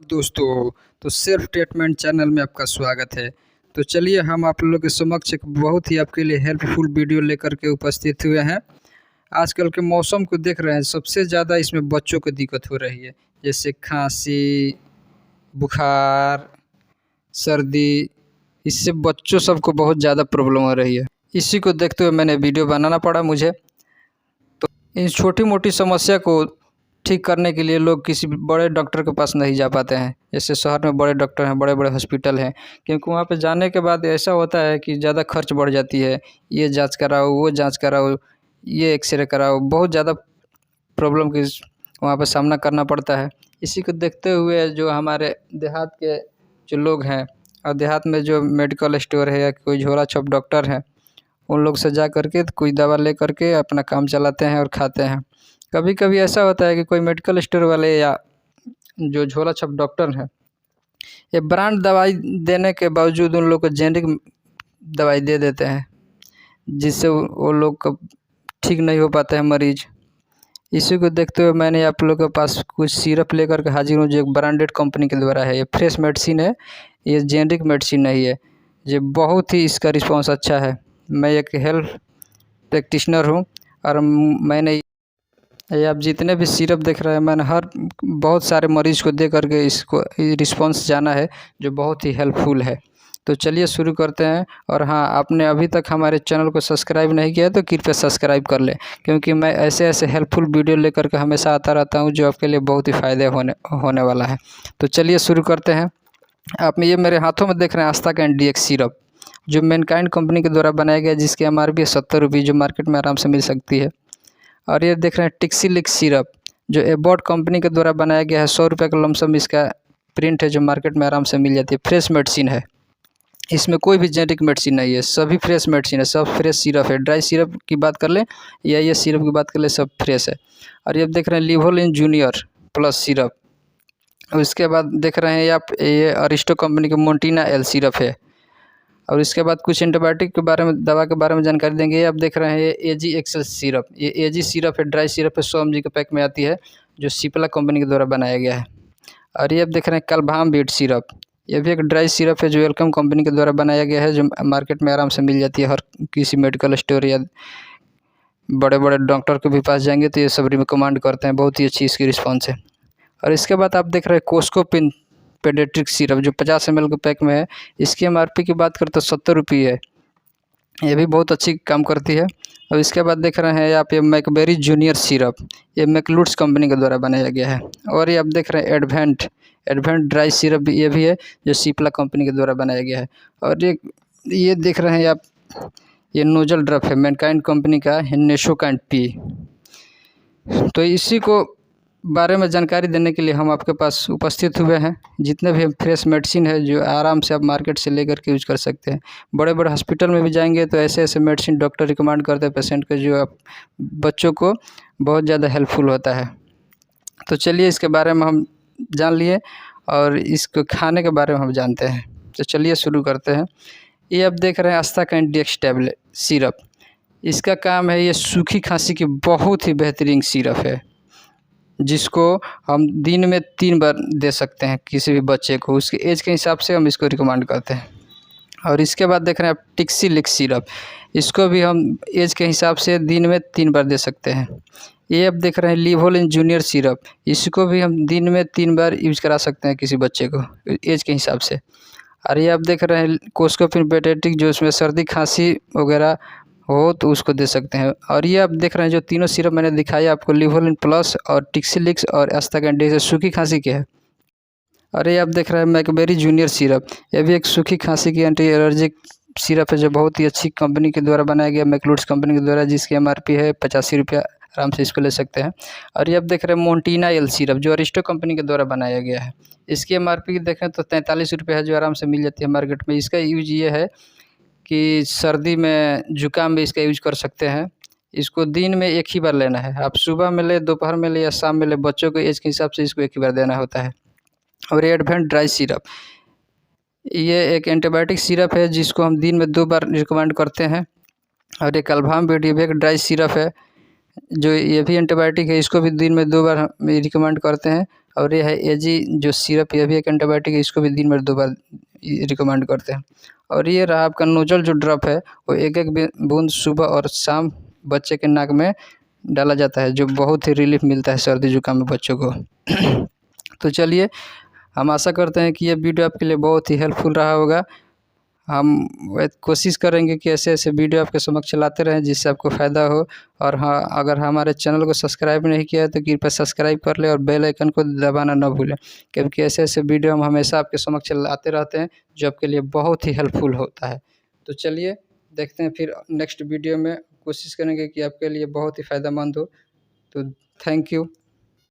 दोस्तों, तो self treatment channel में आपका स्वागत है। तो चलिए हम आप लोगों के समक्ष एक बहुत ही आपके लिए हेल्पफुल वीडियो लेकर के उपस्थित हुए हैं। आजकल के मौसम को देख रहे हैं, सबसे ज़्यादा इसमें बच्चों को दिक्कत हो रही है, जैसे खांसी, बुखार, सर्दी। इससे बच्चों सबको बहुत ज़्यादा प्रॉब्लम हो रही है। इसी को देखते हुए मैंने वीडियो बनाना पड़ा मुझे। तो इन छोटी मोटी समस्या को ठीक करने के लिए लोग किसी बड़े डॉक्टर के पास नहीं जा पाते हैं। जैसे शहर में बड़े डॉक्टर हैं, बड़े बड़े हॉस्पिटल हैं, क्योंकि वहाँ पे जाने के बाद ऐसा होता है कि ज़्यादा खर्च बढ़ जाती है। ये जांच कराओ, वो जांच कराओ, ये एक्सरे कराओ, बहुत ज़्यादा प्रॉब्लम की वहाँ पे सामना करना पड़ता है। इसी को देखते हुए जो हमारे देहात के जो लोग हैं और देहात में जो मेडिकल स्टोर है या कोई झोला छाप डॉक्टर हैं, उन लोग से जा कर के कोई दवा ले कर के अपना काम चलाते हैं और खाते हैं। कभी कभी ऐसा होता है कि कोई मेडिकल स्टोर वाले या जो झोला छाप डॉक्टर हैं, ये ब्रांड दवाई देने के बावजूद उन लोग को जेनेरिक दवाई दे देते हैं, जिससे वो लोग का ठीक नहीं हो पाते हैं मरीज। इसी को देखते हुए मैंने आप लोग के पास कुछ सिरप लेकर के हाजिर हूँ, जो एक ब्रांडेड कंपनी के द्वारा है। ये फ्रेश मेडिसिन है, ये जेनेरिक मेडिसिन नहीं है। ये बहुत ही इसका रिस्पॉन्स अच्छा है। मैं एक हेल्थ प्रैक्टिशनर हूँ और मैंने ये आप जितने भी सिरप देख रहे हैं, मैंने बहुत सारे मरीज को दे करके इसको रिस्पॉन्स जाना है, जो बहुत ही हेल्पफुल है। तो चलिए शुरू करते हैं। और हाँ, आपने अभी तक हमारे चैनल को सब्सक्राइब नहीं किया है तो कृपया सब्सक्राइब कर लें, क्योंकि मैं ऐसे ऐसे हेल्पफुल वीडियो लेकर के हमेशा आता रहता हूँ, जो आपके लिए बहुत ही फ़ायदे होने वाला है। तो चलिए शुरू करते हैं। आप ये मेरे हाथों में देख रहे हैं आस्था कैंड DX सिरप, जो मैनकाइंड कंपनी के द्वारा बनाया गया है, जिसकी MRP 70 रुपये, जो मार्केट में आराम से मिल सकती है। और ये देख रहे हैं टिक्सीलिक्स सिरप, जो एबॉट कंपनी के द्वारा बनाया गया है। 100 रुपये का लमसम इसका प्रिंट है, जो मार्केट में आराम से मिल जाती है। फ्रेश मेडिसिन है, इसमें कोई भी जेनेरिक मेडिसिन नहीं है, सभी फ्रेश मेडिसिन है, सब फ्रेश सिरप है। ड्राई सिरप की बात कर लें या ये सिरप की बात कर लें, सब फ्रेश है। और ये देख रहे हैं लिवोलिन जूनियर प्लस सिरप। और इसके बाद देख रहे हैं आप ये अरिस्टो कंपनी के मोन्टीना L सिरप है। और इसके बाद कुछ एंटीबायोटिक के बारे में, दवा के बारे में जानकारी देंगे। ये आप देख रहे हैं ये AG एक्सेल सिरप, ये AG सिरप है, ड्राई सिरप है, 100 mg के पैक में आती है, जो सिप्ला कंपनी के द्वारा बनाया गया है। और ये आप देख रहे हैं कलभाम बीट सिरप, ये भी एक ड्राई सिरप है, जो वेलकम कंपनी के द्वारा बनाया गया है, जो मार्केट में आराम से मिल जाती है। हर किसी मेडिकल स्टोर या बड़े बड़े डॉक्टर के भी पास जाएंगे तो ये सब रिकमेंड करते हैं, बहुत ही अच्छी इसकी रिस्पॉन्स है। और इसके बाद आप देख रहे हैं कोस्कोपिन पेडियाट्रिक सिरप, जो 50 ml के पैक में है। इसकी MRP की बात करें तो 70 रुपये है। ये भी बहुत अच्छी काम करती है। और इसके बाद देख रहे हैं आप ये मैकबेरी जूनियर सिरप, ये मैकलूट्स कंपनी के द्वारा बनाया गया है। और ये आप देख रहे हैं एडवेंट ड्राई सिरप, ये भी है, जो सिप्ला कंपनी के द्वारा बनाया गया है। और ये देख रहे हैं आप, ये नोजल ड्रॉप है, मैनकाइंड कंपनी का नेशोकाइंड P। तो इसी को बारे में जानकारी देने के लिए हम आपके पास उपस्थित हुए हैं। जितने भी फ्रेश मेडिसिन है, जो आराम से आप मार्केट से लेकर के यूज कर सकते हैं। बड़े बड़े हॉस्पिटल में भी जाएंगे तो ऐसे ऐसे मेडिसिन डॉक्टर रिकमेंड करते हैं पेशेंट को, जो आप बच्चों को बहुत ज़्यादा हेल्पफुल होता है। तो चलिए इसके बारे में हम जान लिए और इसको खाने के बारे में हम जानते हैं। तो चलिए शुरू करते हैं। ये आप देख रहे हैं आस्था कैंड DX टैबलेट सिरप। इसका काम है, ये सूखी खांसी की बहुत ही बेहतरीन सिरप है, जिसको हम दिन में 3 बार दे सकते हैं किसी भी बच्चे को। उसके एज के हिसाब से हम इसको रिकमेंड करते हैं। और इसके बाद देख रहे हैं आप टिक्सीलिक्स सिरप, इसको भी हम एज के हिसाब से दिन में 3 बार दे सकते हैं। ये आप देख रहे हैं लिवोलिन जूनियर सिरप, इसको भी हम दिन में 3 बार यूज करा सकते हैं किसी बच्चे को एज के हिसाब से। और ये आप देख रहे हैं कोस्कोपिन पेडियाट्रिक, जो इसमें सर्दी खांसी वगैरह हो तो उसको दे सकते हैं। और ये आप देख रहे हैं जो तीनों सिरप मैंने दिखाया आपको, लिवोलिन प्लस और टिक्सीलिक्स और आस्था कैंड DX, सूखी खांसी के है। और ये आप देख रहे हैं मैकबेरी जूनियर सिरप, ये भी एक सूखी खांसी की एंटी एलर्जिक सिरप है, जो बहुत ही अच्छी कंपनी के द्वारा बनाया गया, मैकलूट्स कंपनी के द्वारा, जिसकी MRP है 85 रुपये। आराम से इसको ले सकते हैं। और ये आप देख रहे हैं मोन्टीना L सिरप, जो अरिस्टो कंपनी के द्वारा बनाया गया है। इसकी MRP देखें तो 43 रुपये है, जो आराम से मिल जाती है मार्केट में। इसका यूज ये है कि सर्दी में, जुकाम में इसका यूज कर सकते हैं। इसको दिन में एक ही बार लेना है, आप सुबह में ले, दोपहर में ले या शाम में ले, बच्चों के एज के हिसाब से इसको एक ही बार देना होता है। और ये एडवेंट ड्राई सिरप, ये एक एंटीबायोटिक सिरप है, जिसको हम दिन में 2 बार रिकमेंड करते हैं। और ये कलभाम बीट, ये भी एक ड्राई सिरप है, जो ये भी एंटीबायोटिक है, इसको भी दिन में 2 बार हम रिकमेंड करते हैं। और ये है एजी जो सिरप, ये भी एक एंटीबायोटिक है, इसको भी दिन में 2 बार रिकमेंड करते हैं। और ये रहा आपका नोजल जो ड्रॉप है, वो एक बूंद सुबह और शाम बच्चे के नाक में डाला जाता है, जो बहुत ही रिलीफ मिलता है सर्दी जुकाम में बच्चों को। तो चलिए, हम आशा करते हैं कि ये वीडियो आपके लिए बहुत ही हेल्पफुल रहा होगा। हम कोशिश करेंगे कि ऐसे-ऐसे वीडियो आपके समक्ष लाते रहें जिससे आपको फ़ायदा हो। और हाँ, अगर हमारे चैनल को सब्सक्राइब नहीं किया है तो कृपया सब्सक्राइब कर लें और बेल आइकन को दबाना ना भूलें, क्योंकि ऐसे-ऐसे वीडियो हम हमेशा आपके समक्ष लाते रहते हैं जो आपके लिए बहुत ही हेल्पफुल होता है। तो चलिए, देखते हैं फिर नेक्स्ट वीडियो में, कोशिश करेंगे कि आपके लिए बहुत ही फ़ायदेमंद हो। तो थैंक यू।